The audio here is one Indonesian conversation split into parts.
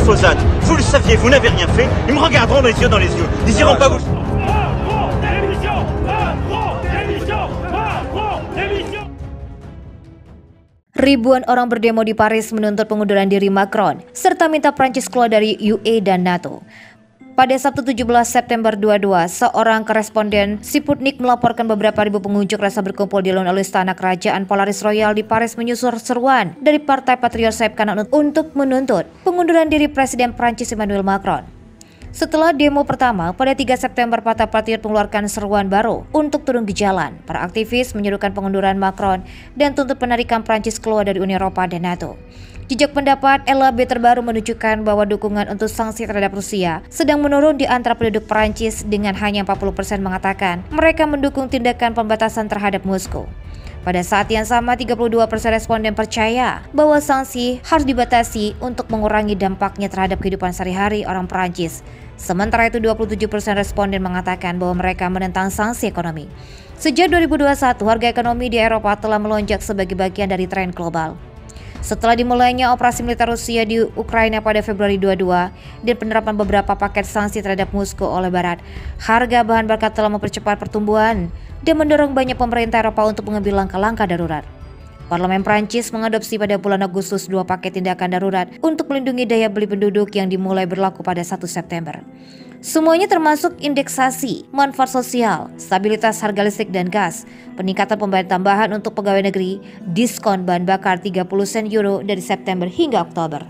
glyphosate. Vous le saviez, vous n'avez rien fait. Ils me regarderont dans les yeux. Ils iront pas vous... Ribuan orang berdemo di Paris menuntut pengunduran diri Macron, serta minta Prancis keluar dari UE dan NATO. Pada Sabtu 17 September 22, seorang koresponden Sputnik melaporkan beberapa ribu pengunjuk rasa berkumpul di alun-alun istana kerajaan Polaris Royal di Paris menyusul seruan dari Partai Patriot Sayap Kanan untuk menuntut pengunduran diri Presiden Prancis Emmanuel Macron. Setelah demo pertama, pada 3 September Partai Patriot mengeluarkan seruan baru untuk turun ke jalan. Para aktivis menyerukan pengunduran Macron dan tuntut penarikan Prancis keluar dari Uni Eropa dan NATO. Jejak pendapat LAB terbaru menunjukkan bahwa dukungan untuk sanksi terhadap Rusia sedang menurun di antara penduduk Prancis, dengan hanya 40% mengatakan mereka mendukung tindakan pembatasan terhadap Moskow. Pada saat yang sama, 32% responden percaya bahwa sanksi harus dibatasi untuk mengurangi dampaknya terhadap kehidupan sehari-hari orang Prancis. Sementara itu, 27% responden mengatakan bahwa mereka menentang sanksi ekonomi. Sejak 2021, harga ekonomi di Eropa telah melonjak sebagai bagian dari tren global. Setelah dimulainya operasi militer Rusia di Ukraina pada Februari 22 dan penerapan beberapa paket sanksi terhadap Moskow oleh Barat, harga bahan bakar telah mempercepat pertumbuhan dan mendorong banyak pemerintah Eropa untuk mengambil langkah-langkah darurat. Parlemen Prancis mengadopsi pada bulan Agustus 2 paket tindakan darurat untuk melindungi daya beli penduduk yang dimulai berlaku pada 1 September. Semuanya termasuk indeksasi, manfaat sosial, stabilitas harga listrik dan gas, peningkatan pembayaran tambahan untuk pegawai negeri, diskon bahan bakar 30 sen euro dari September hingga Oktober.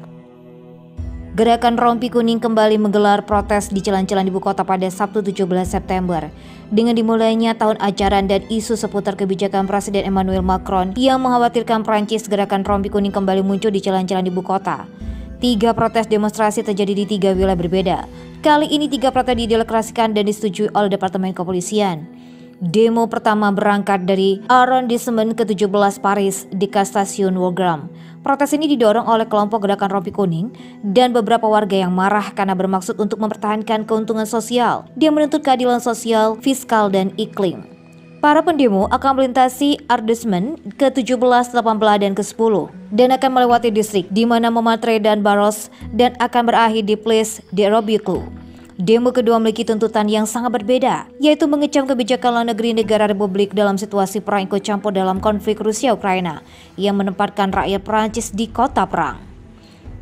Gerakan Rompi Kuning kembali menggelar protes di jalan-jalan ibu kota pada Sabtu 17 September. Dengan dimulainya tahun ajaran dan isu seputar kebijakan Presiden Emmanuel Macron yang mengkhawatirkan Prancis, gerakan Rompi Kuning kembali muncul di jalan-jalan ibu kota. 3 protes demonstrasi terjadi di 3 wilayah berbeda. Kali ini 3 protes dideklarasikan dan disetujui oleh Departemen Kepolisian. Demo pertama berangkat dari Arrondissement ke-17 Paris dekat stasiun Wagram. Protes ini didorong oleh kelompok gerakan Rompi Kuning dan beberapa warga yang marah karena bermaksud untuk mempertahankan keuntungan sosial. Dia menuntut keadilan sosial, fiskal, dan iklim. Para pendemo akan melintasi Arrondissement ke-17, 18, dan ke-10 dan akan melewati distrik di mana Montmartre dan Barros dan akan berakhir di Place de Robico. Demo kedua memiliki tuntutan yang sangat berbeda, yaitu mengecam kebijakan luar negeri negara Republik dalam situasi perang ikut campur dalam konflik Rusia-Ukraina yang menempatkan rakyat Prancis di kota perang.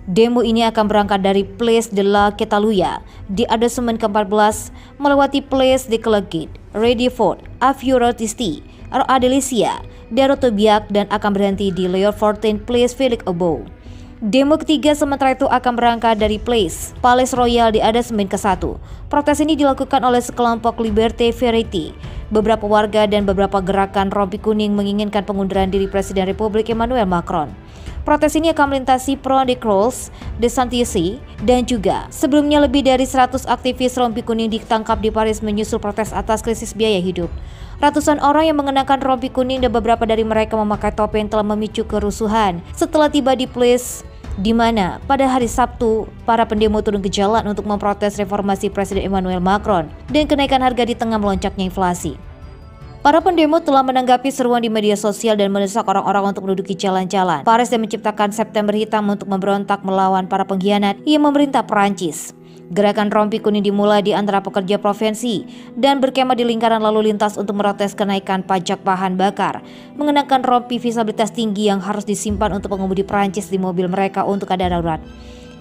Demo ini akan berangkat dari Place de la Catalunya di Arrondissement ke-14, melewati Place de Clerget, Redifort, Avioratisti, Adelicia, dan Rotobiac dan akan berhenti di Leofortin Place Félix Aubeau. Demo ketiga sementara itu akan berangkat dari Place Royal di Arrondissement ke-1. Protes ini dilakukan oleh sekelompok Liberté Verité. Beberapa warga dan beberapa gerakan Rompi Kuning menginginkan pengunduran diri Presiden Republik Emmanuel Macron. Protes ini akan melintasi Pont de Croix, de Chantilly, dan juga sebelumnya lebih dari 100 aktivis Rompi Kuning ditangkap di Paris menyusul protes atas krisis biaya hidup. Ratusan orang yang mengenakan rompi kuning dan beberapa dari mereka memakai topeng telah memicu kerusuhan setelah tiba di Place, di mana pada hari Sabtu para pendemo turun ke jalan untuk memprotes reformasi Presiden Emmanuel Macron dan kenaikan harga di tengah melonjaknya inflasi. Para pendemo telah menanggapi seruan di media sosial dan mendesak orang-orang untuk menduduki jalan-jalan Paris dan menciptakan September Hitam untuk memberontak melawan para pengkhianat yang memerintah Perancis. Gerakan Rompi Kuning dimulai di antara pekerja provinsi dan berkemah di lingkaran lalu lintas untuk merotes kenaikan pajak bahan bakar, mengenakan rompi visabilitas tinggi yang harus disimpan untuk pengemudi Perancis di mobil mereka untuk keadaan darurat.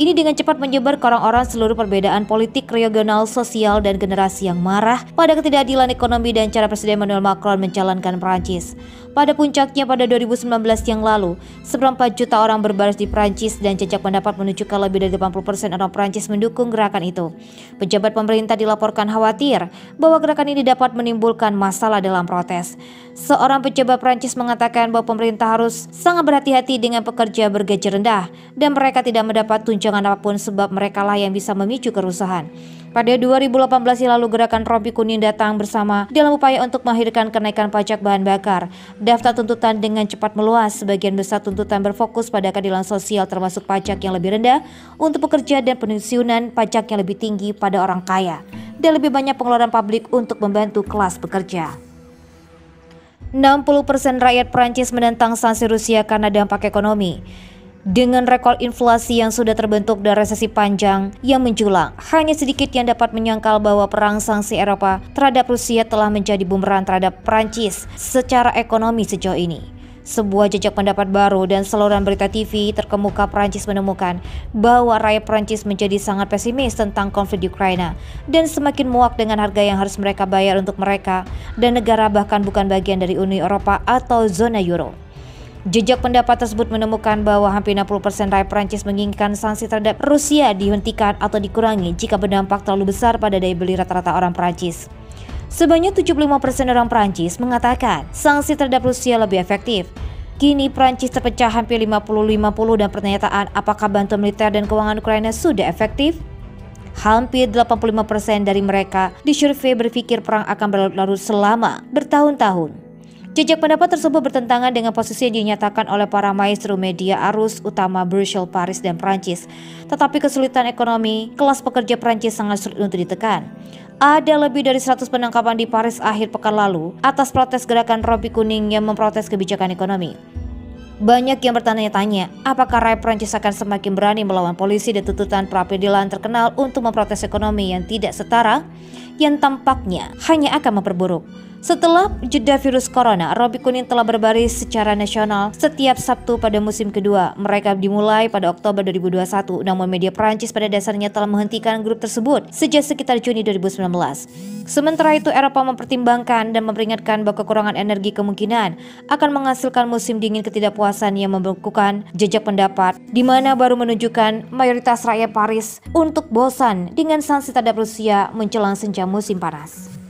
Ini dengan cepat menyebar ke orang-orang seluruh perbedaan politik, regional, sosial, dan generasi yang marah pada ketidakadilan ekonomi dan cara Presiden Emmanuel Macron menjalankan Perancis. Pada puncaknya pada 2019 yang lalu, seperempat juta orang berbaris di Prancis dan jejak pendapat menunjukkan lebih dari 80% orang Prancis mendukung gerakan itu. Pejabat pemerintah dilaporkan khawatir bahwa gerakan ini dapat menimbulkan masalah dalam protes. Seorang pejabat Prancis mengatakan bahwa pemerintah harus sangat berhati-hati dengan pekerja bergaji rendah dan mereka tidak mendapat tunjangan apapun sebab merekalah yang bisa memicu kerusuhan. Pada 2018 yang lalu, gerakan Rompi Kuning datang bersama dalam upaya untuk mengakhirkan kenaikan pajak bahan bakar. Daftar tuntutan dengan cepat meluas. Sebagian besar tuntutan berfokus pada keadilan sosial termasuk pajak yang lebih rendah untuk pekerja dan pensiunan, pajak yang lebih tinggi pada orang kaya, dan lebih banyak pengeluaran publik untuk membantu kelas pekerja. 60% rakyat Prancis menentang sanksi Rusia karena dampak ekonomi. Dengan rekor inflasi yang sudah terbentuk dan resesi panjang yang menjulang, hanya sedikit yang dapat menyangkal bahwa perang sanksi Eropa terhadap Rusia telah menjadi bumerang terhadap Prancis secara ekonomi sejauh ini. Sebuah jejak pendapat baru dan saluran berita TV terkemuka Prancis menemukan bahwa rakyat Prancis menjadi sangat pesimis tentang konflik di Ukraina dan semakin muak dengan harga yang harus mereka bayar untuk mereka dan negara bahkan bukan bagian dari Uni Eropa atau zona Euro. Jejak pendapat tersebut menemukan bahwa hampir 60% rakyat Prancis menginginkan sanksi terhadap Rusia dihentikan atau dikurangi jika berdampak terlalu besar pada daya beli rata-rata orang Prancis. Sebanyak 75% orang Prancis mengatakan sanksi terhadap Rusia lebih efektif. Kini Prancis terpecah hampir 50-50 dan pernyataan apakah bantuan militer dan keuangan Ukraina sudah efektif? Hampir 85% dari mereka disurvei berpikir perang akan berlarut-larut selama bertahun-tahun. Jejak pendapat tersebut bertentangan dengan posisi yang dinyatakan oleh para maestro media arus utama Brussels, Paris, dan Prancis. Tetapi kesulitan ekonomi, kelas pekerja Prancis sangat sulit untuk ditekan. Ada lebih dari 100 penangkapan di Paris akhir pekan lalu atas protes gerakan rompi kuning yang memprotes kebijakan ekonomi. Banyak yang bertanya-tanya, apakah rakyat Prancis akan semakin berani melawan polisi dan tuntutan pra-peradilan terkenal untuk memprotes ekonomi yang tidak setara, yang tampaknya hanya akan memperburuk. Setelah jeda virus corona, rompi kuning telah berbaris secara nasional setiap Sabtu pada musim kedua. Mereka dimulai pada Oktober 2021, namun media Prancis pada dasarnya telah menghentikan grup tersebut sejak sekitar Juni 2019. Sementara itu, Eropa mempertimbangkan dan memperingatkan bahwa kekurangan energi kemungkinan akan menghasilkan musim dingin ketidakpuasan yang membekukan jejak pendapat, di mana baru menunjukkan mayoritas rakyat Paris untuk bosan dengan sanksi terhadap Rusia menjelang senja musim panas.